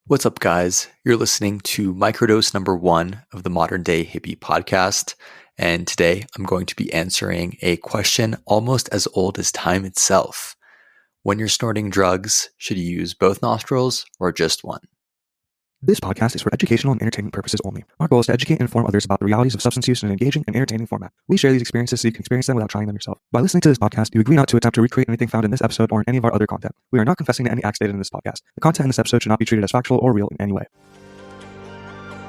What's up, guys? You're listening to Microdose number 1 of the Modern Day Hippie podcast. And today I'm going to be answering a question almost as old as time itself. When you're snorting drugs, should you use both nostrils or just one? This podcast is for educational and entertainment purposes only. Our goal is to educate and inform others about the realities of substance use in an engaging and entertaining format. We share these experiences so you can experience them without trying them yourself. By listening to this podcast, you agree not to attempt to recreate anything found in this episode or in any of our other content. We are not confessing to any acts stated in this podcast. The content in this episode should not be treated as factual or real in any way.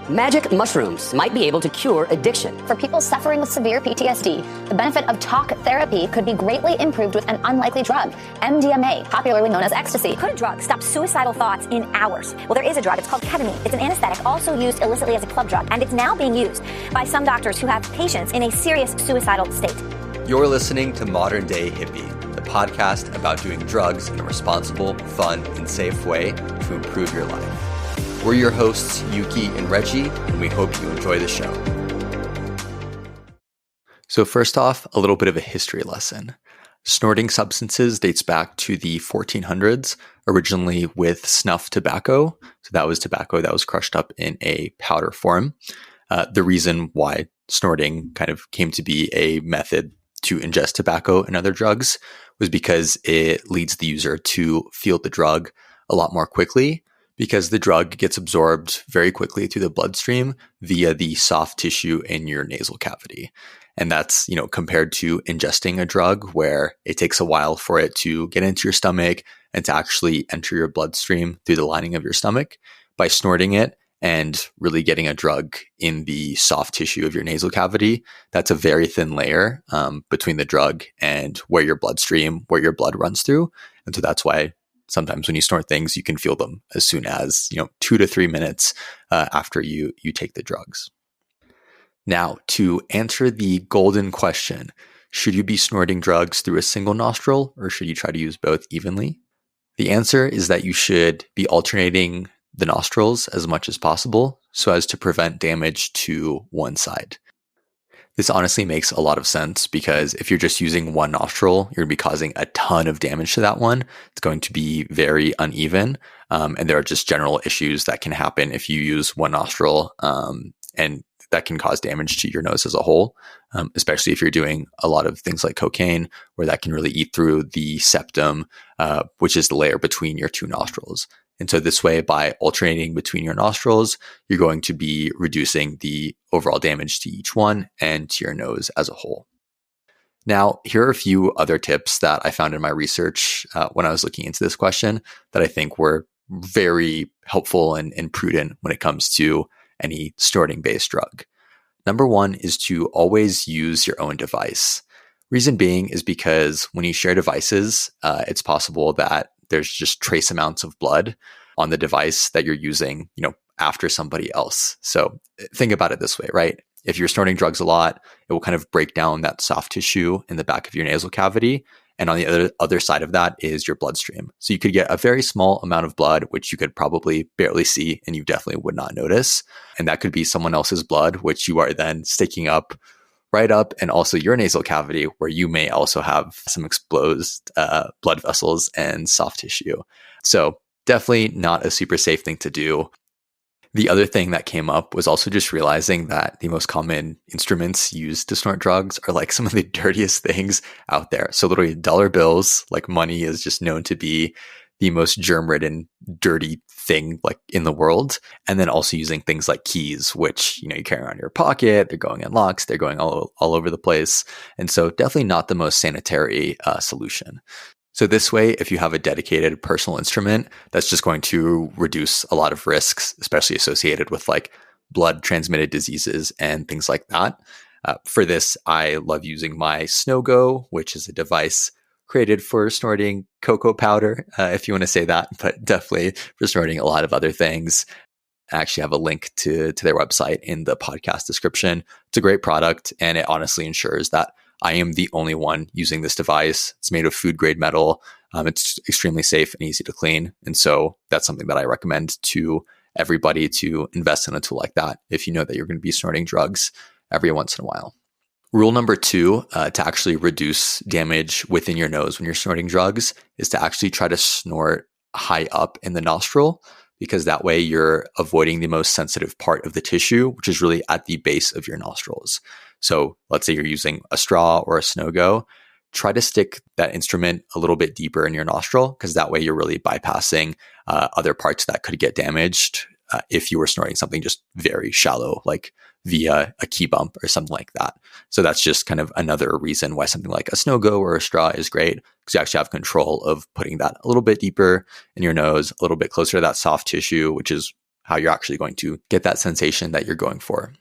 Magic mushrooms might be able to cure addiction. For people suffering with severe PTSD, the benefit of talk therapy could be greatly improved with an unlikely drug, MDMA, popularly known as ecstasy. Could a drug stop suicidal thoughts in hours? Well, there is a drug. It's called ketamine. It's an anesthetic, also used illicitly as a club drug, and it's now being used by some doctors who have patients in a serious suicidal state. You're listening to Modern Day Hippie, the podcast about doing drugs in a responsible, fun, and safe way to improve your life. We're your hosts, Yuki and Reggie, and we hope you enjoy the show. So first off, a little bit of a history lesson. Snorting substances dates back to the 1400s, originally with snuff tobacco. So that was tobacco that was crushed up in a powder form. The reason why snorting kind of came to be a method to ingest tobacco and other drugs was because it leads the user to feel the drug a lot more quickly, because the drug gets absorbed very quickly through the bloodstream via the soft tissue in your nasal cavity. And that's, compared to ingesting a drug where it takes a while for it to get into your stomach and to actually enter your bloodstream through the lining of your stomach. By snorting it and really getting a drug in the soft tissue of your nasal cavity, that's a very thin layer between the drug and where your blood runs through. And so that's why sometimes when you snort things, you can feel them as soon as 2 to 3 minutes after you take the drugs. Now, to answer the golden question, should you be snorting drugs through a single nostril or should you try to use both evenly? The answer is that you should be alternating the nostrils as much as possible so as to prevent damage to one side. This honestly makes a lot of sense because if you're just using one nostril, you're going to be causing a ton of damage to that one. It's going to be very uneven. And there are just general issues that can happen if you use one nostril, and that can cause damage to your nose as a whole, especially if you're doing a lot of things like cocaine, where that can really eat through the septum, which is the layer between your two nostrils. And so this way, by alternating between your nostrils, you're going to be reducing the overall damage to each one and to your nose as a whole. Now, here are a few other tips that I found in my research when I was looking into this question that I think were very helpful and prudent when it comes to any snorting-based drug. Number one is to always use your own device. Reason being is because when you share devices, it's possible that there's just trace amounts of blood on the device that you're using, after somebody else. So think about it this way, right? If you're snorting drugs a lot, it will kind of break down that soft tissue in the back of your nasal cavity. And on the other side of that is your bloodstream. So you could get a very small amount of blood, which you could probably barely see and you definitely would not notice. And that could be someone else's blood, which you are then sticking up right up, and also your nasal cavity, where you may also have some exposed blood vessels and soft tissue. So definitely not a super safe thing to do. The other thing that came up was also just realizing that the most common instruments used to snort drugs are like some of the dirtiest things out there. So literally dollar bills, like money, is just known to be the most germ-ridden, dirty thing like in the world. And then also using things like keys, which, you carry around in your pocket, they're going in locks, they're going all over the place. And so definitely not the most sanitary solution. So this way, if you have a dedicated personal instrument, that's just going to reduce a lot of risks, especially associated with like blood transmitted diseases and things like that. For this, I love using my SnowGo, which is a device created for snorting cocoa powder, if you want to say that, but definitely for snorting a lot of other things. I actually have a link to their website in the podcast description. It's a great product, and it honestly ensures that I am the only one using this device. It's made of food grade metal. It's extremely safe and easy to clean. And so that's something that I recommend to everybody to invest in a tool like that if you know that you're going to be snorting drugs every once in a while. Rule number 2, to actually reduce damage within your nose when you're snorting drugs, is to actually try to snort high up in the nostril. because that way you're avoiding the most sensitive part of the tissue, which is really at the base of your nostrils. So let's say you're using a straw or a snow-go. Try to stick that instrument a little bit deeper in your nostril, because that way you're really bypassing other parts that could get damaged if you were snorting something just very shallow, like via a key bump or something like that. So that's just kind of another reason why something like a snow-go or a straw is great, because you actually have control of putting that a little bit deeper in your nose, a little bit closer to that soft tissue, which is how you're actually going to get that sensation that you're going for.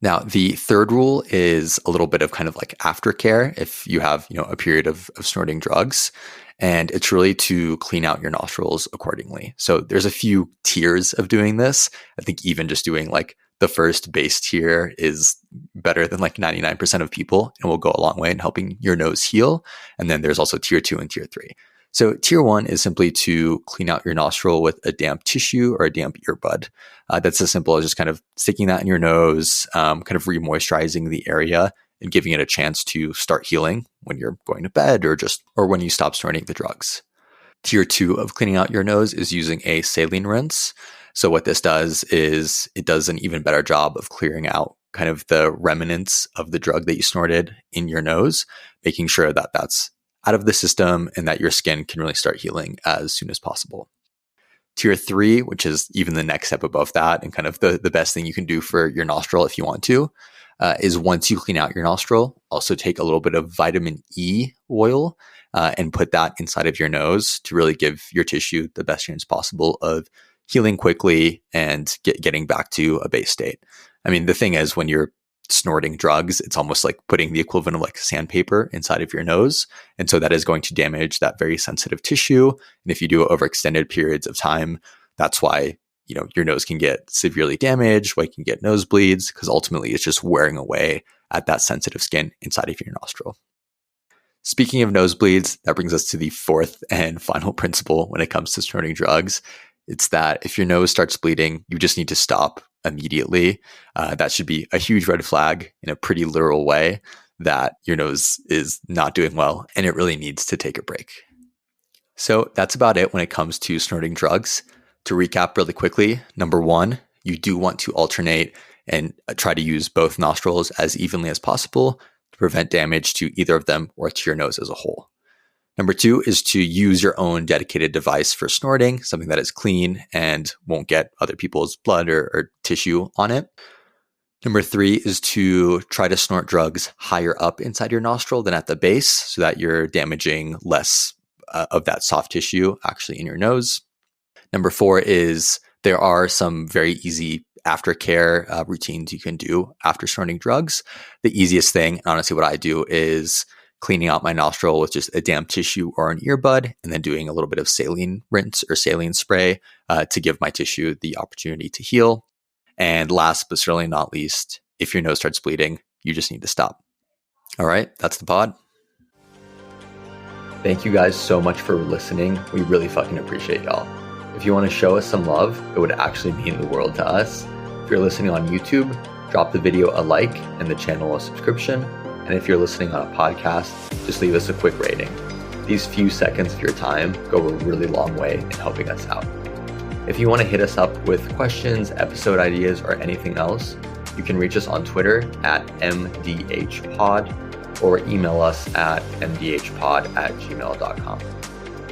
Now, the third rule is a little bit of kind of like aftercare if you have, a period of snorting drugs. And it's really to clean out your nostrils accordingly. So there's a few tiers of doing this. I think even just doing like the first base tier is better than like 99% of people and will go a long way in helping your nose heal. And then there's also tier 2 and tier 3. So tier 1 is simply to clean out your nostril with a damp tissue or a damp earbud. That's as simple as just kind of sticking that in your nose, kind of re-moisturizing the area and giving it a chance to start healing when you're going to bed or when you stop snorting the drugs. Tier 2 of cleaning out your nose is using a saline rinse. So what this does is it does an even better job of clearing out kind of the remnants of the drug that you snorted in your nose, making sure that that's out of the system and that your skin can really start healing as soon as possible. Tier 3, which is even the next step above that and kind of the best thing you can do for your nostril if you want to, is once you clean out your nostril, also take a little bit of vitamin E oil and put that inside of your nose to really give your tissue the best chance possible of healing quickly and getting back to a base state. I mean, the thing is, when you're snorting drugs, it's almost like putting the equivalent of like sandpaper inside of your nose. And so that is going to damage that very sensitive tissue. And if you do it over extended periods of time, that's why, your nose can get severely damaged, why you can get nosebleeds, because ultimately it's just wearing away at that sensitive skin inside of your nostril. Speaking of nosebleeds, that brings us to the fourth and final principle when it comes to snorting drugs. It's that if your nose starts bleeding, you just need to stop immediately. That should be a huge red flag in a pretty literal way that your nose is not doing well and it really needs to take a break. So that's about it when it comes to snorting drugs. To recap really quickly, number 1, you do want to alternate and try to use both nostrils as evenly as possible to prevent damage to either of them or to your nose as a whole. Number 2 is to use your own dedicated device for snorting, something that is clean and won't get other people's blood or tissue on it. Number 3 is to try to snort drugs higher up inside your nostril than at the base so that you're damaging less of that soft tissue actually in your nose. Number 4 is there are some very easy aftercare routines you can do after snorting drugs. The easiest thing, honestly, what I do is cleaning out my nostril with just a damp tissue or an earbud, and then doing a little bit of saline rinse or saline spray to give my tissue the opportunity to heal. And last but certainly not least, if your nose starts bleeding, you just need to stop. All right, that's the pod. Thank you guys so much for listening. We really fucking appreciate y'all. If you want to show us some love, it would actually mean the world to us. If you're listening on YouTube, drop the video a like and the channel a subscription. And if you're listening on a podcast, just leave us a quick rating. These few seconds of your time go a really long way in helping us out. If you want to hit us up with questions, episode ideas, or anything else, you can reach us on Twitter at mdhpod or email us at mdhpod@gmail.com.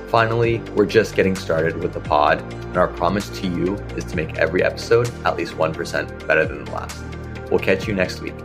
Finally, we're just getting started with the pod, and our promise to you is to make every episode at least 1% better than the last. We'll catch you next week.